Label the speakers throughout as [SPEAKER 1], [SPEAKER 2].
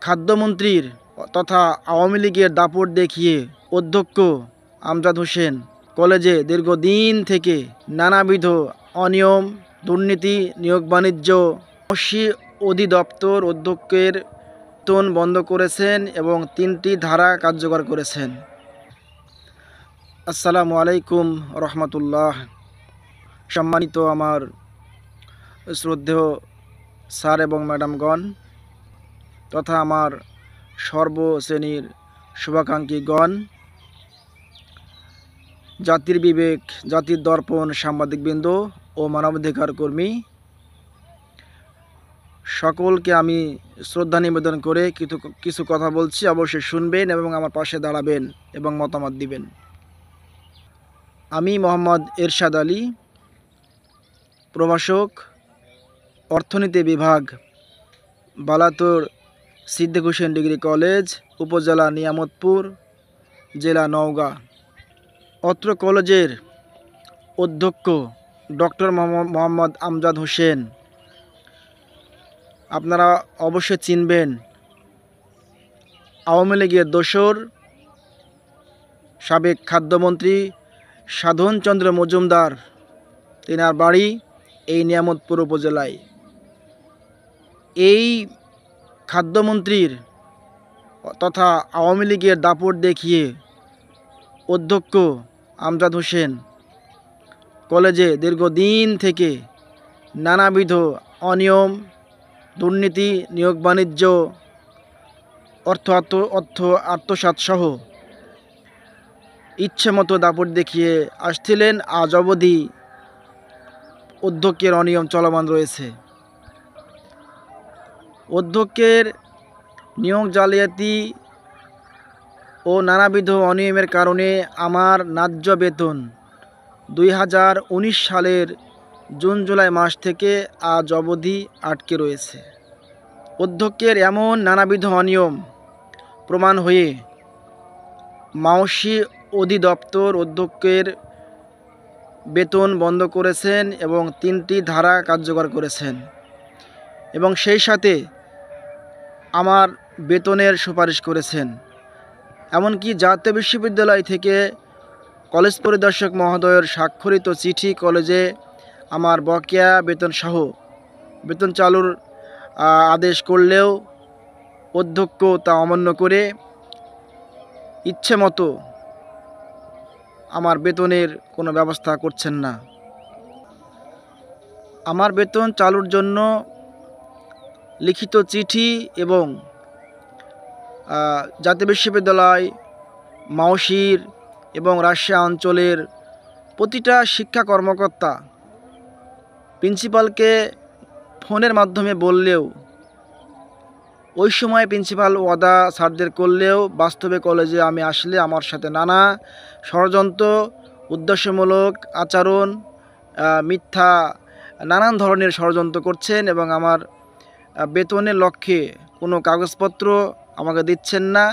[SPEAKER 1] খাদ্যমন্ত্রীর তথা আওয়ামী লীগের দাপট দেখিয়ে অধ্যক্ষ আমজাদ হোসেন কলেজে দীর্ঘদিন থেকে নানাবিধ অনিয়ম, দুর্নীতি, নিয়োগ বাণিজ্য, মৎস্য অধিদপ্তর অধ্যক্ষের বেতন বন্ধ করেছেন এবং 3টি ধারা কার্যকর করেছেন। আসসালামু আলাইকুম রহমতুল্লাহ। সম্মানিত আমার শ্রদ্ধেয় স্যার এবং ম্যাডামগণ তথা আমার সর্বশ্রেণীর শুভাকাঙ্ক্ষীগণ, জাতির বিবেক, জাতির দর্পণ সাংবাদিকবৃন্দ ও মানবাধিকার কর্মী সকলকে আমি শ্রদ্ধা নিবেদন করে কিছু কথা বলছি। অবশ্যই শুনবেন এবং আমার পাশে দাঁড়াবেন এবং মতামত দিবেন। আমি মোহাম্মদ এরশাদ আলী, প্রভাষক, অর্থনীতি বিভাগ, বালাতোর সিদ্দিক হোসেন ডিগ্রি কলেজ, উপজেলা নিয়ামতপুর, জেলা নওগাঁ। অত্র কলেজের অধ্যক্ষ ডক্টর মোহাম্মদ আমজাদ হোসেন আপনারা অবশ্যই চিনবেন। আওয়ামী লীগের দোসর, সাবেক খাদ্যমন্ত্রী সাধনচন্দ্র মজুমদার, তেনার বাড়ি এই নিয়ামতপুর উপজেলায়। এই খাদ্যমন্ত্রীর তথা আওয়ামী লীগের দাপট দেখিয়ে অধ্যক্ষ আমজাদ হোসেন কলেজে দীর্ঘদিন থেকে নানাবিধ অনিয়ম, দুর্নীতি, নিয়োগ বাণিজ্য, অর্থ আত্মসাৎসহ ইচ্ছে মতো দাপট দেখিয়ে আসছিলেন। আজ অবধি অধ্যক্ষের অনিয়ম চলমান রয়েছে। অধ্যক্ষের নিয়োগ জালিয়াতি ও নানাবিধ অনিয়মের কারণে আমার ন্যায্য বেতন 2019 সালের জুন জুলাই মাস থেকে আজ অবধি আটকে রয়েছে। অধ্যক্ষের এমন নানাবিধ অনিয়ম প্রমাণ হয়ে মৎস্য অধিদপ্তর অধ্যক্ষের বেতন বন্ধ করেছেন এবং 3টি ধারা কার্যকর করেছেন এবং সেই সাথে আমার বেতনের সুপারিশ করেছেন। এমনকি জাতীয় বিশ্ববিদ্যালয় থেকে কলেজ পরিদর্শক মহোদয়ের স্বাক্ষরিত চিঠি কলেজে আমার বকেয়া বেতনসহ বেতন চালুর আদেশ করলেও অধ্যক্ষ তা অমান্য করে ইচ্ছে মতো আমার বেতনের কোনো ব্যবস্থা করছেন না। আমার বেতন চালুর জন্য লিখিত চিঠি এবং জাতীয় বিশ্ববিদ্যালয়, মাওসির এবং রাজশাহী অঞ্চলের প্রতিটা শিক্ষা কর্মকর্তা প্রিন্সিপালকে ফোনের মাধ্যমে বললেও ওই সময় প্রিন্সিপাল ওয়াদা স্যারদের করলেও বাস্তবে কলেজে আমি আসলে আমার সাথে নানা ষড়যন্ত্র, উদ্দেশ্যমূলক আচরণ, মিথ্যা নানান ধরনের ষড়যন্ত্র করছেন এবং আমার বেতনের লক্ষ্যে কোনো কাগজপত্র আমাকে দিচ্ছেন না,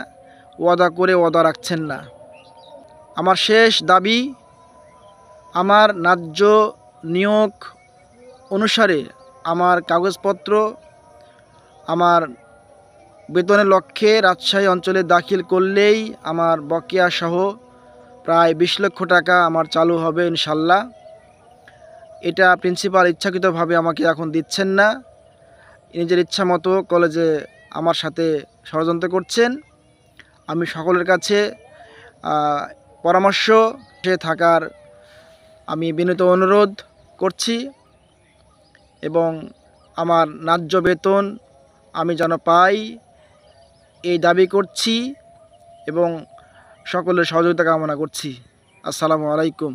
[SPEAKER 1] ওয়াদা করে ওয়াদা রাখছেন না। আমার শেষ দাবি, আমার ন্যায্য নিয়োগ অনুসারে আমার কাগজপত্র আমার বেতনের লক্ষ্যে রাজশাহী অঞ্চলে দাখিল করলেই আমার বকেয়া সহ প্রায় 20 লক্ষ টাকা আমার চালু হবে ইনশাল্লাহ। এটা প্রিন্সিপাল ইচ্ছাকৃতভাবে আমাকে এখন দিচ্ছেন না, নিজের ইচ্ছা মতো কলেজে আমার সাথে ষড়যন্ত্র করছেন। আমি সকলের কাছে পরামর্শ থাকার আমি বিনীত অনুরোধ করছি এবং আমার ন্যায্য বেতন আমি যেন পাই এই দাবি করছি এবং সকলের সহযোগিতা কামনা করছি। আসসালামু আলাইকুম।